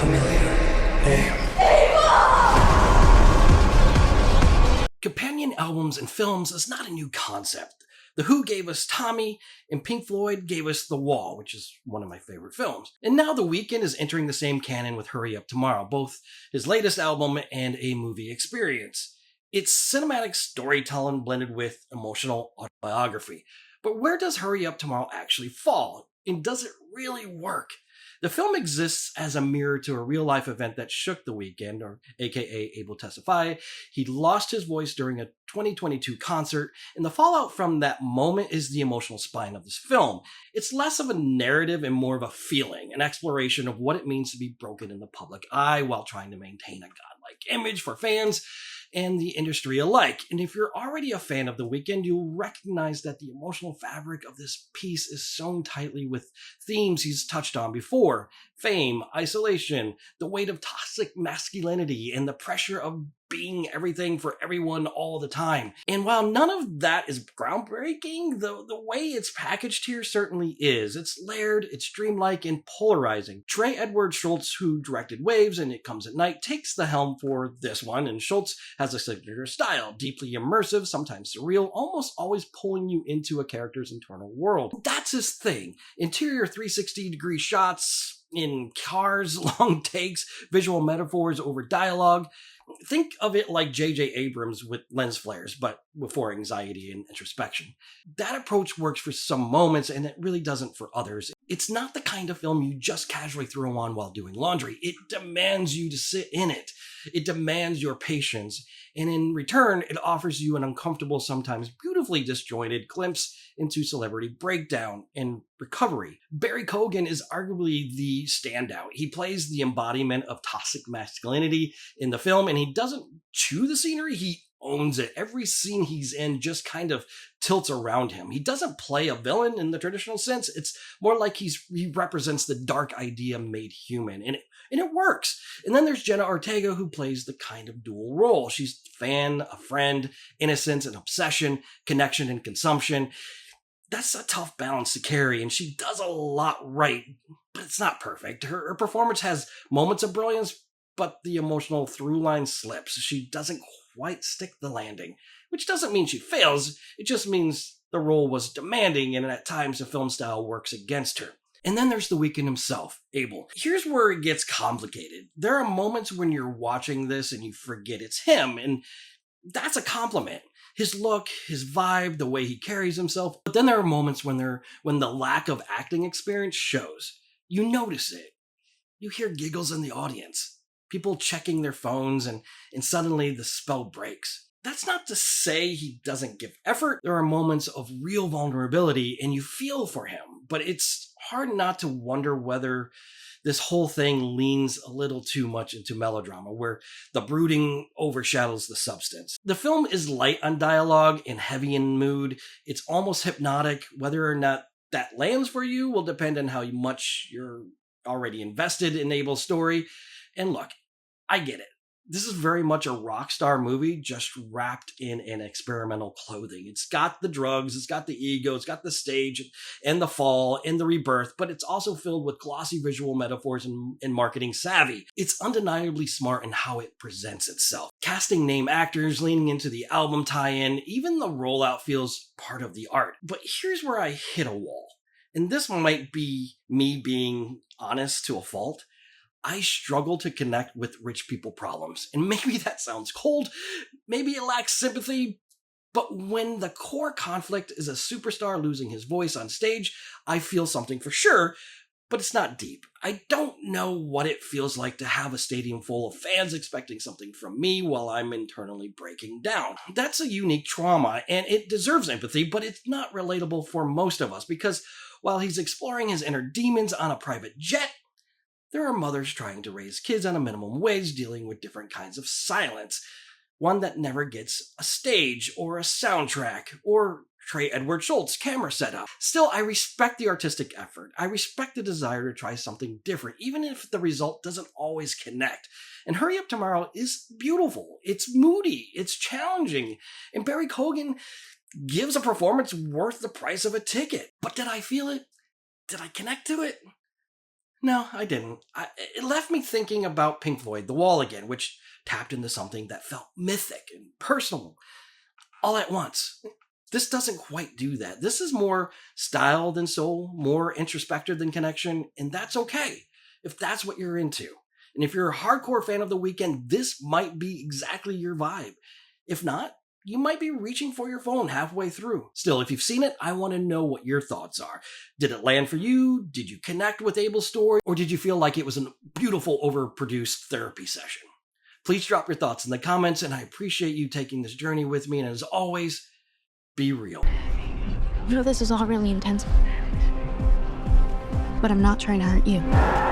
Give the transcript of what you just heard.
familiar name. Companion albums and films is not a new concept. The Who gave us Tommy, and Pink Floyd gave us The Wall, which is one of my favorite films. And now The Weeknd is entering the same canon with Hurry Up Tomorrow, both his latest album and a movie experience. It's cinematic storytelling blended with emotional autobiography. But where does Hurry Up Tomorrow actually fall? And does it really work? The film exists as a mirror to a real-life event that shook The Weeknd, or aka Able Testify. He lost his voice during a 2022 concert, and the fallout from that moment is the emotional spine of this film. It's less of a narrative and more of a feeling, an exploration of what it means to be broken in the public eye while trying to maintain a godlike image for fans and the industry alike. And if you're already a fan of The Weeknd, you'll recognize that the emotional fabric of this piece is sewn tightly with themes he's touched on before: fame, isolation, the weight of toxic masculinity, and the pressure of being everything for everyone all the time. And while none of that is groundbreaking, the way it's packaged here certainly is. It's layered, it's dreamlike, and polarizing. Trey Edward Shults, who directed Waves and It Comes at Night, takes the helm for this one, and Shults has a signature style, deeply immersive, sometimes surreal, almost always pulling you into a character's internal world. That's his thing. Interior 360-degree shots in cars, long takes, visual metaphors over dialogue. Think of it like J.J. Abrams with lens flares, but before anxiety and introspection. That approach works for some moments, and it really doesn't for others. It's not the kind of film you just casually throw on while doing laundry. It demands you to sit in it. It demands your patience, and in return, it offers you an uncomfortable, sometimes beautifully disjointed glimpse into celebrity breakdown and recovery. Barry Keoghan is arguably the standout. He plays the embodiment of toxic masculinity in the film, and he doesn't chew the scenery, he owns it. Every scene he's in just kind of tilts around him. He doesn't play a villain in the traditional sense. It's more like he represents the dark idea made human, and it works. And then there's Jenna Ortega, who plays the kind of dual role. She's a fan, a friend, innocence and obsession, connection and consumption. That's a tough balance to carry, and she does a lot right, but it's not perfect. Her performance has moments of brilliance, but the emotional through line slips. She doesn't quite stick the landing, which doesn't mean she fails. It just means the role was demanding, and at times the film style works against her. And then there's The Weeknd himself, Abel. Here's where it gets complicated. There are moments when you're watching this and you forget it's him, and that's a compliment. His look, his vibe, the way he carries himself. But then there are moments when the lack of acting experience shows. You notice it. You hear giggles in the audience. People checking their phones, and suddenly the spell breaks. That's not to say he doesn't give effort. There are moments of real vulnerability, and you feel for him. But it's hard not to wonder whether this whole thing leans a little too much into melodrama, where the brooding overshadows the substance. The film is light on dialogue and heavy in mood. It's almost hypnotic. Whether or not that lands for you will depend on how much you're already invested in Abel's story. And look, I get it. This is very much a rock star movie just wrapped in an experimental clothing. It's got the drugs, it's got the ego, it's got the stage and the fall and the rebirth, but it's also filled with glossy visual metaphors and marketing savvy. It's undeniably smart in how it presents itself. Casting name actors, leaning into the album tie-in, even the rollout feels part of the art. But here's where I hit a wall. And this might be me being honest to a fault. I struggle to connect with rich people problems. And maybe that sounds cold, maybe it lacks sympathy, but when the core conflict is a superstar losing his voice on stage, I feel something for sure, but it's not deep. I don't know what it feels like to have a stadium full of fans expecting something from me while I'm internally breaking down. That's a unique trauma, and it deserves empathy, but it's not relatable for most of us, because while he's exploring his inner demons on a private jet, there are mothers trying to raise kids on a minimum wage, dealing with different kinds of silence. One that never gets a stage or a soundtrack or Trey Edward Shults camera setup. Still, I respect the artistic effort. I respect the desire to try something different, even if the result doesn't always connect. And Hurry Up Tomorrow is beautiful. It's moody. It's challenging. And Barry Keoghan gives a performance worth the price of a ticket. But did I feel it? Did I connect to it? No, I didn't. It left me thinking about Pink Floyd, The Wall again, which tapped into something that felt mythic and personal all at once. This doesn't quite do that. This is more style than soul, more introspective than connection, and that's okay if that's what you're into. And if you're a hardcore fan of The Weeknd, this might be exactly your vibe. If not, you might be reaching for your phone halfway through. Still, if you've seen it, I want to know what your thoughts are. Did it land for you? Did you connect with Abel's story? Or did you feel like it was a beautiful, overproduced therapy session? Please drop your thoughts in the comments, and I appreciate you taking this journey with me. And as always, be real. I know this is all really intense, but I'm not trying to hurt you.